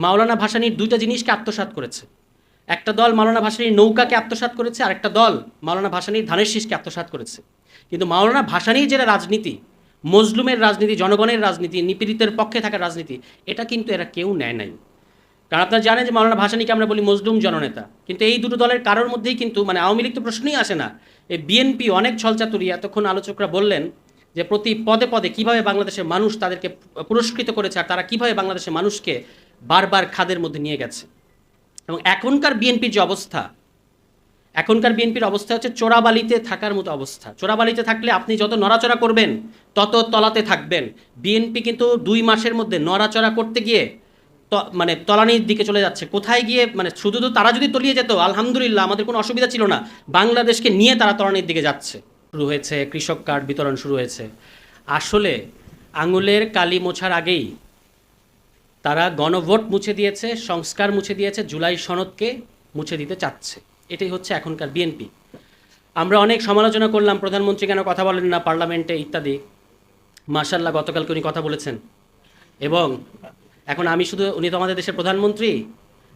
মাওলানা ভাসানীর দুইটা জিনিসকে আত্মসাৎ করেছে। একটা দল মাওলানা ভাসানীর নৌকাকে আত্মসাৎ করেছে, আর একটা দল মাওলানা ভাসানীর ধানের শীষকে আত্মসাৎ করেছে। কিন্তু মাওলানা ভাসানীর যেটা রাজনীতি, মজলুমের রাজনীতি, জনগণের রাজনীতি, নিপীড়িতের পক্ষে থাকার রাজনীতি, এটা কিন্তু এরা কেউ নেয় নাই। কারণ আপনারা জানেন যে মাওলানা ভাসানীকে আমরা বলি মজলুম জননেতা, কিন্তু এই দুটো দলের কারোর মধ্যেই কিন্তু আওয়ামী লীগ তো প্রশ্নই আসে না। এই বিএনপি অনেক ছলচাতুরি, এতক্ষণ আলোচকরা বললেন যে প্রতি পদে পদে কীভাবে বাংলাদেশের মানুষ তাদেরকে পুরস্কৃত করেছে, আর তারা কীভাবে বাংলাদেশের মানুষকে বারবার খাদের মধ্যে নিয়ে গেছে। এবং এখনকার বিএনপির অবস্থা হচ্ছে চোরাবালিতে থাকার মতো অবস্থা। চোরাবালিতে থাকলে আপনি যত নড়াচড়া করবেন তত তলাতে থাকবেন। বিএনপি কিন্তু 2 মাসের মধ্যে নড়াচড়া করতে গিয়ে তলানির দিকে চলে যাচ্ছে। কোথায় গিয়ে শুধু তো তারা যদি তলিয়ে যেত আলহামদুলিল্লাহ, আমাদের কোনো অসুবিধা ছিল না। বাংলাদেশকে নিয়ে তারা তলানির দিকে যাচ্ছে। শুরু হয়েছে কৃষক কার্ড বিতরণ শুরু হয়েছে। আসলে আঙুলের কালি মোছার আগেই তারা গণভোট মুছে দিয়েছে, সংস্কার মুছে দিয়েছে, জুলাই সনদকে মুছে দিতে চাচ্ছে। এটাই হচ্ছে এখনকার বিএনপি। আমরা অনেক সমালোচনা করলাম, প্রধানমন্ত্রী কেন কথা বলেন না পার্লামেন্টে ইত্যাদি। মাশাআল্লাহ, গতকালকে উনি কথা বলেছেন। এবং এখন উনি তো আমাদের দেশের প্রধানমন্ত্রী,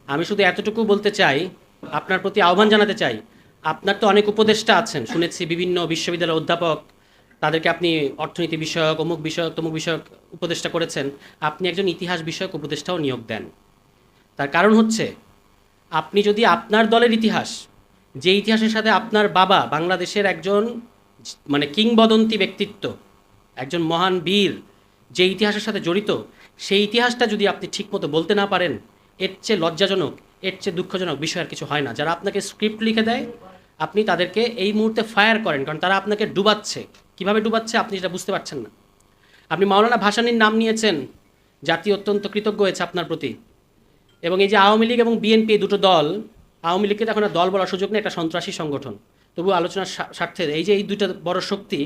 আমি শুধু এতটুকু বলতে চাই, আপনার প্রতি আহ্বান জানাতে চাই। আপনার তো অনেক উপদেষ্টা আছেন, শুনেছি বিভিন্ন বিশ্ববিদ্যালয়ের অধ্যাপক, তাদেরকে আপনি অর্থনীতি বিষয়ক, অমুক বিষয়ক, তমুক বিষয়ক উপদেষ্টা করেছেন। আপনি একজন ইতিহাস বিষয়ক উপদেষ্টাও নিয়োগ দেন। তার কারণ হচ্ছে, আপনি যদি আপনার দলের ইতিহাস, যে ইতিহাসের সাথে আপনার বাবা বাংলাদেশের একজন কিংবদন্তি ব্যক্তিত্ব, একজন মহান বীর, যে ইতিহাসের সাথে জড়িত, সেই ইতিহাসটা যদি আপনি ঠিকমতো বলতে না পারেন, এর চেয়ে লজ্জাজনক, এর চেয়ে দুঃখজনক বিষয় আর কিছু হয় না। যারা আপনাকে স্ক্রিপ্ট লিখে দেয়, আপনি তাদেরকে এই মুহূর্তে ফায়ার করেন, কারণ তারা আপনাকে ডুবাচ্ছে। কিভাবে ডুবাচ্ছে আপনি সেটা বুঝতে পারছেন না। আপনি মাওলানা ভাসানীর নাম নিয়েছেন, জাতি অত্যন্ত কৃতজ্ঞ হয়েছে আপনার প্রতি। এবং এই যে আওয়ামী লীগ এবং বিএনপি, দুটো দল, আওয়ামী লীগকে এখন আর দল বলার সুযোগ নেই, একটা সন্ত্রাসী সংগঠন। তবু আলোচনার স্বার্থে এই দুইটা বড় শক্তি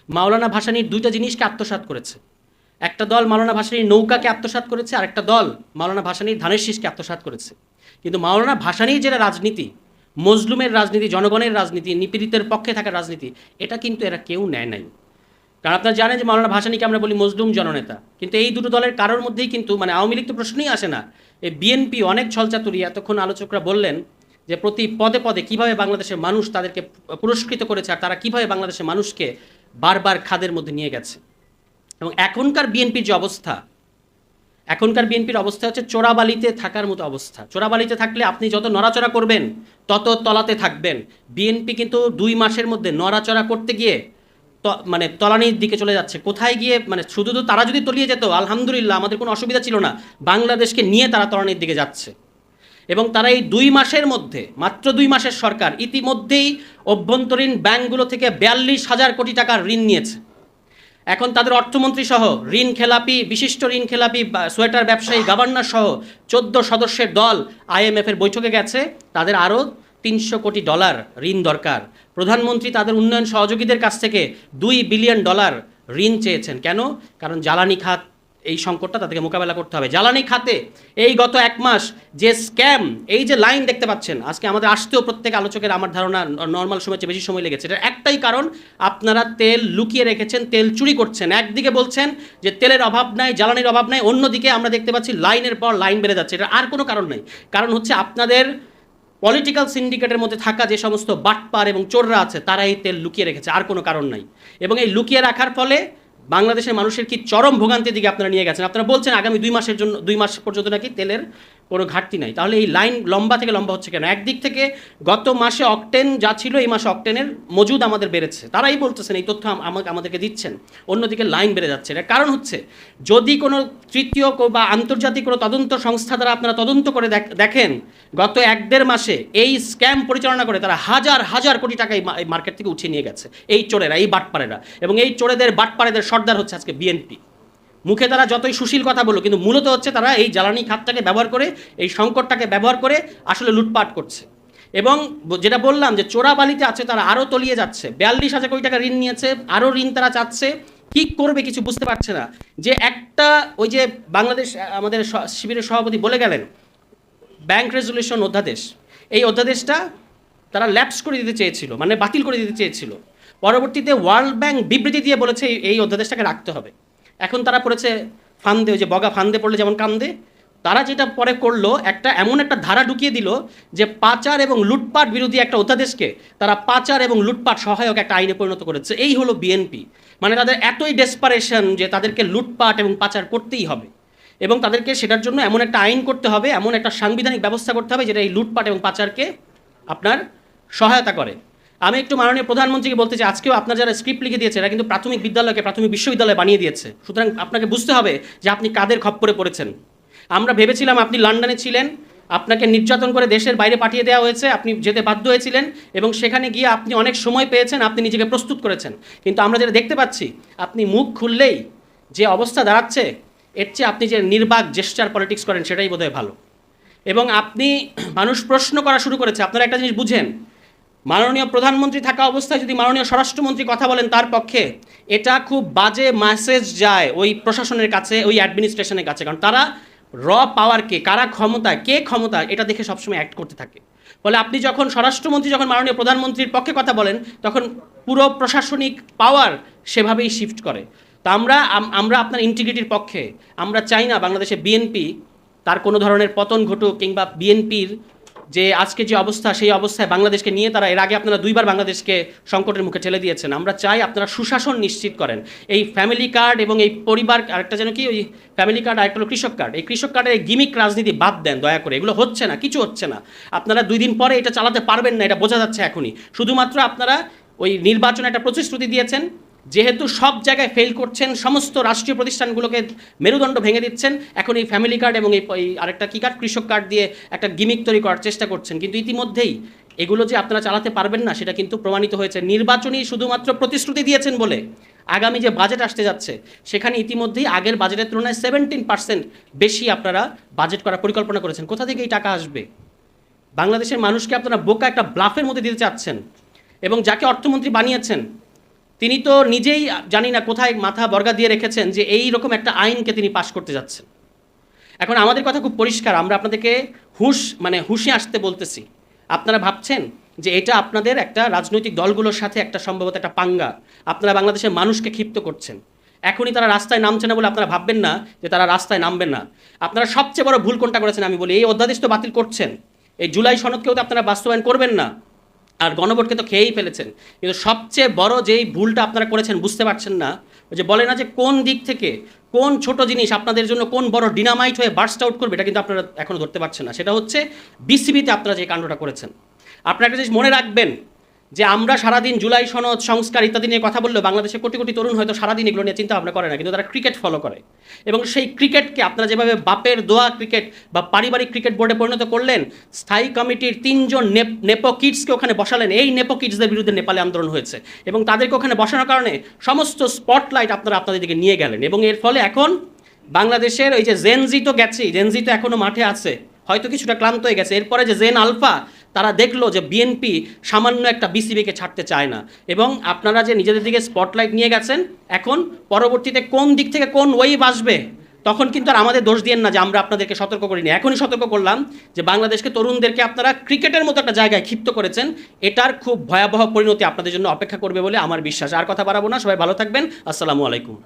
মাওলানা ভাসানীর দুইটা জিনিসকে আত্মসাৎ করেছে। একটা দল মাওলানা ভাসানীর নৌকাকে আত্মসাৎ করেছে, আর একটা দল মাওলানা ভাসানীর ধানের শীষকে আত্মসাৎ করেছে। কিন্তু মাওলানা ভাসানীর যেটা রাজনীতি, মজলুমের রাজনীতি, জনগণের রাজনীতি, নিপীড়িতের পক্ষে থাকার রাজনীতি, এটা কিন্তু এরা কেউ নেয় নাই। কারণ আপনারা জানেন যে মাওলানা ভাসানীকে আমরা বলি মজলুম জননেতা, কিন্তু এই দুটো দলের কারোর মধ্যেই কিন্তু আওয়ামী লীগ তো প্রশ্নই আসে না। এই বিএনপি অনেক ছলচাতুরি, এতক্ষণ আলোচকরা বললেন যে প্রতি পদে পদে কীভাবে বাংলাদেশের মানুষ তাদেরকে পুরস্কৃত করেছে, আর তারা কীভাবে বাংলাদেশের মানুষকে বারবার খাদের মধ্যে নিয়ে গেছে। এবং এখনকার বিএনপির অবস্থা হচ্ছে চোরাবালিতে থাকার মতো অবস্থা। চোরাবালিতে থাকলে আপনি যত নড়াচড়া করবেন তত তলাতে থাকবেন। বিএনপি কিন্তু 2 মাসের মধ্যে নড়াচড়া করতে গিয়ে তলানির দিকে চলে যাচ্ছে। কোথায় গিয়ে শুধু তো তারা যদি তলিয়ে যেত আলহামদুলিল্লাহ, আমাদের কোনো অসুবিধা ছিল না। বাংলাদেশকে নিয়ে তারা তলানির দিকে যাচ্ছে। এবং তারা এই 2 মাসের মধ্যে, মাত্র 2 মাসের সরকার, ইতিমধ্যেই অভ্যন্তরীণ ব্যাংকগুলো থেকে 42,000 কোটি টাকার ঋণ নিয়েছে। এখন তাদের অর্থমন্ত্রী সহ বিশিষ্ট ঋণ খেলাপি সোয়েটার ব্যবসায়ী, গভর্নর সহ 14 সদস্যের দল IMF-এর বৈঠকে গেছে। তাদের আরও $300 কোটি ঋণ দরকার। প্রধানমন্ত্রী তাদের উন্নয়ন সহযোগীদের কাছ থেকে $2 বিলিয়ন ঋণ চেয়েছেন। কেন? কারণ জ্বালানি খাত, এই সংকটটা তাদেরকে মোকাবেলা করতে হবে। জ্বালানি খাতে এই গত 1 মাস যে স্ক্যাম, এই যে লাইন দেখতে পাচ্ছেন, আজকে আমাদের আসতেও প্রত্যেক আলোচকের আমার ধারণা নর্মাল সময়ের চেয়ে বেশি সময় লেগেছে। এটার একটাই কারণ, আপনারা তেল লুকিয়ে রেখেছেন, তেল চুরি করছেন। একদিকে বলছেন যে তেলের অভাব নাই, জ্বালানির অভাব নাই, অন্যদিকে আমরা দেখতে পাচ্ছি লাইনের পর লাইন বেড়ে যাচ্ছে। এটা আর কোনো কারণ নাই। কারণ হচ্ছে আপনাদের পলিটিক্যাল সিন্ডিকেটের মধ্যে থাকা যে সমস্ত বাটপার এবং চোররা আছে, তারা এই তেল লুকিয়ে রেখেছে, আর কোনো কারণ নাই। এবং এই লুকিয়ে রাখার ফলে বাংলাদেশের মানুষের কি চরম ভোগান্তির দিকে আপনারা নিয়ে গেছেন। আপনারা বলছেন আগামী 2 মাস পর্যন্ত নাকি তেলের কোনো ঘাটতি নাই। তাহলে এই লাইন লম্বা থেকে লম্বা হচ্ছে কেন? একদিক থেকে গত মাসে অকটেন যা ছিল, এই মাসে অকটেনের মজুদ আমাদের বেড়েছে, তারাই বলতেছেন, এই তথ্য আমাদেরকে দিচ্ছেন। অন্যদিকে লাইন বেড়ে যাচ্ছে। এর কারণ হচ্ছে, যদি কোনো তৃতীয় বা আন্তর্জাতিক কোনো তদন্ত সংস্থা দ্বারা আপনারা তদন্ত করে দেখেন, গত 1-1.5 মাসে এই স্ক্যাম পরিচালনা করে তারা হাজার হাজার কোটি টাকা এই মার্কেট থেকে উঠিয়ে নিয়ে গেছে এই চোরেরা, এই বাটপারেরা। এবং এই চোরেদের বাটপারেদের সর্দার হচ্ছে আজকে বিএনপি। মুখে তারা যতই সুশীল কথা বলো, কিন্তু মূলত হচ্ছে তারা এই জ্বালানি খাতটাকে ব্যবহার করে, এই সংকটটাকে ব্যবহার করে আসলে লুটপাট করছে। এবং যেটা বললাম যে চোরাবালিতে আছে, তারা আরও তলিয়ে যাচ্ছে। 42,000 কোটি টাকা ঋণ নিয়েছে, আরও ঋণ তারা চাচ্ছে। কী করবে কিছু বুঝতে পারছে না। যে একটা ওই যে বাংলাদেশ আমাদের শিবিরের সভাপতি বলে গেলেন, ব্যাংক রেজুলেশন অধ্যাদেশ, এই অধ্যাদেশটা তারা ল্যাপস করে দিতে চেয়েছিল, বাতিল করে দিতে চেয়েছিল। পরবর্তীতে ওয়ার্ল্ড ব্যাংক বিবৃতি দিয়ে বলেছে এই অধ্যাদেশটাকে রাখতে হবে। এখন তারা পড়েছে ফান্দে, ওই যে বগা ফান্দে পড়লে যেমন কান্দে, তারা যেটা পরে করলো, এমন একটা ধারা ঢুকিয়ে দিল যে পাচার এবং লুটপাট বিরোধী একটা অধ্যাদেশকে তারা পাচার এবং লুটপাট সহায়ক একটা আইনে পরিণত করেছে। এই হলো বিএনপি। মানে তাদের এতই ডেসপারেশন যে তাদেরকে লুটপাট এবং পাচার করতেই হবে, এবং তাদেরকে সেটার জন্য এমন একটা আইন করতে হবে, এমন একটা সাংবিধানিক ব্যবস্থা করতে হবে যেটা এই লুটপাট এবং পাচারকে আপনার সহায়তা করে। আমি একটু মাননীয় প্রধানমন্ত্রীকে বলতে চাই, আজকেও আপনার যারা স্ক্রিপ্ট লিখে দিয়েছে এরা কিন্তু প্রাথমিক বিদ্যালয়কে প্রাথমিক বিশ্ববিদ্যালয় বানিয়ে দিয়েছে। সুতরাং আপনাকে বুঝতে হবে যে আপনি কাদের খপ্পরে পড়েছেন। আমরা ভেবেছিলাম আপনি লন্ডনে ছিলেন, আপনাকে নির্যাতন করে দেশের বাইরে পাঠিয়ে দেওয়া হয়েছে, আপনি যেতে বাধ্য হয়েছিলেন এবং সেখানে গিয়ে আপনি অনেক সময় পেয়েছেন, আপনি নিজেকে প্রস্তুত করেছেন। কিন্তু আমরা যেটা দেখতে পাচ্ছি, আপনি মুখ খুললেই যে অবস্থা দাঁড়াচ্ছে, এর চেয়ে আপনি যে নির্বাক জেস্টার পলিটিক্স করেন সেটাই বোধহয় ভালো। এবং আপনি, মানুষ প্রশ্ন করা শুরু করেছে। আপনারা একটা জিনিস বুঝেন, মাননীয় প্রধানমন্ত্রী থাকা অবস্থায় যদি মাননীয় স্বরাষ্ট্রমন্ত্রী কথা বলেন তার পক্ষে, এটা খুব বাজে মেসেজ যায় ওই প্রশাসনের কাছে, ওই অ্যাডমিনিস্ট্রেশনের কাছে। কারণ তারা র পাওয়ারকে, কারা ক্ষমতা, কে ক্ষমতা, এটা দেখে সবসময় অ্যাক্ট করতে থাকে। ফলে আপনি যখন স্বরাষ্ট্রমন্ত্রী যখন মাননীয় প্রধানমন্ত্রীর পক্ষে কথা বলেন, তখন পুরো প্রশাসনিক পাওয়ার সেভাবেই শিফট করে। তা আমরা আপনার ইন্টিগ্রিটির পক্ষে। আমরা চাই না বাংলাদেশে বিএনপি তার কোনো ধরনের পতন ঘটুক, কিংবা বিএনপির যে আজকে যে অবস্থা, সেই অবস্থায় বাংলাদেশকে নিয়ে তারা, এর আগে আপনারা 2বার বাংলাদেশকে সংকটের মুখে ঠেলে দিয়েছেন। আমরা চাই আপনারা সুশাসন নিশ্চিত করেন। এই ফ্যামিলি কার্ড এবং এই পরিবার, আরেকটা যেন কি, ওই ফ্যামিলি কার্ড আর একটা হলো কৃষক কার্ড, এই কৃষক কার্ডের গিমিক রাজনীতি বাদ দেন দয়া করে। এগুলো হচ্ছে না, কিছু হচ্ছে না। আপনারা 2 দিন পরে এটা চালাতে পারবেন না, এটা বোঝা যাচ্ছে এখনই। শুধুমাত্র আপনারা ওই নির্বাচনে একটা প্রতিশ্রুতি দিয়েছেন, যেহেতু সব জায়গায় ফেল করছেন, সমস্ত রাষ্ট্রীয় প্রতিষ্ঠানগুলোকে মেরুদণ্ড ভেঙে দিচ্ছেন, এখন এই ফ্যামিলি কার্ড এবং এই আরেকটা কী কার্ড, কৃষক কার্ড দিয়ে একটা গিমিক তৈরি করার চেষ্টা করছেন। কিন্তু ইতিমধ্যেই এগুলো যে আপনারা চালাতে পারবেন না সেটা কিন্তু প্রমাণিত হয়েছে। নির্বাচনী শুধুমাত্র প্রতিশ্রুতি দিয়েছেন বলে আগামী যে বাজেট আসতে যাচ্ছে সেখানে ইতিমধ্যেই আগের বাজেটের তুলনায় 17% বেশি আপনারা বাজেট করার পরিকল্পনা করেছেন। কোথা থেকে এই টাকা আসবে? বাংলাদেশের মানুষকে আপনারা বোকা একটা ব্লাফের মধ্যে দিতে চাচ্ছেন। এবং যাকে অর্থমন্ত্রী বানিয়েছেন তিনি তো নিজেই জানি না কোথায় মাথা বর্গা দিয়ে রেখেছেন যে এই রকম একটা আইনকে তিনি পাশ করতে যাচ্ছেন। এখন আমাদের কথা খুব পরিষ্কার, আমরা আপনাদেরকে হুঁশে আসতে বলতেছি। আপনারা ভাবছেন যে এটা আপনাদের একটা রাজনৈতিক দলগুলোর সাথে একটা সম্ভবত একটা পাঙ্গা, আপনারা বাংলাদেশের মানুষকে ক্ষিপ্ত করছেন। এখনই তারা রাস্তায় নামছে না বলে আপনারা ভাববেন না যে তারা রাস্তায় নামবেন না। আপনারা সবচেয়ে বড় ভুল কোনটা করেছেন আমি বলি, এই অধ্যাদেশ তো বাতিল করছেন, এই জুলাই সনদকেও তো আপনারা বাস্তবায়ন করবেন না, আর গণভোটকে তো খেয়েই ফেলেছেন। কিন্তু সবচেয়ে বড় যেই ভুলটা আপনারা করেছেন বুঝতে পারছেন না, ওই যে বলে না যে কোন দিক থেকে কোন ছোট জিনিস আপনাদের জন্য কোন বড় ডিনামাইট হয়ে বার্স্ট আউট করবে, এটা কিন্তু আপনারা এখনও ধরতে পারছেন না। সেটা হচ্ছে বিসিবিতে আপনারা যে কাণ্ডটা করেছেন। আপনারা একটা জিনিস মনে রাখবেন যে আমরা সারাদিন জুলাই সনদ, সংস্কার ইত্যাদি নিয়ে কথা বললেও বাংলাদেশে কোটি কোটি তরুণ হয়তো সারাদিন এগুলো নিয়ে চিন্তা ভাবনা করে না, কিন্তু তারা ক্রিকেট ফলো করে। এবং সেই ক্রিকেটকে আপনারা যেভাবে বাপের দোয়া ক্রিকেট বা পারিবারিক ক্রিকেট বোর্ডে পরিণত করলেন, স্থায়ী কমিটির 3 জন নেপো কিডসকে ওখানে বসালেন, এই নেপো কিডসদের বিরুদ্ধে নেপালে আন্দোলন হয়েছে এবং তাদেরকে ওখানে বসানোর কারণে সমস্ত স্পটলাইট আপনারা আপনাদের দিকে নিয়ে গেলেন। এবং এর ফলে এখন বাংলাদেশের ওই যে জেনজি তো গেছেই, জেনজি তো এখনও মাঠে আছে, হয়তো কিছুটা ক্লান্ত হয়ে গেছে। এরপরে যে জেন আলফা, তারা দেখলো যে বিএনপি সামান্য একটা বিসিবিকে ছাড়তে চায় না। এবং আপনারা যে নিজেদের দিকে স্পটলাইট নিয়ে গেছেন, এখন পরবর্তীতে কোন দিক থেকে কোন ওয়েভ আসবে তখন কিন্তু আর আমাদের দোষ দিয়েন না যে আমরা আপনাদেরকে সতর্ক করিনি। এখনই সতর্ক করলাম যে বাংলাদেশকে, তরুণদেরকে আপনারা ক্রিকেটের মতো একটা জায়গায় ক্ষিপ্ত করেছেন, এটার খুব ভয়াবহ পরিণতি আপনাদের জন্য অপেক্ষা করবে বলে আমার বিশ্বাস। আর কথা বাড়াবো না, সবাই ভালো থাকবেন। আসসালামু আলাইকুম।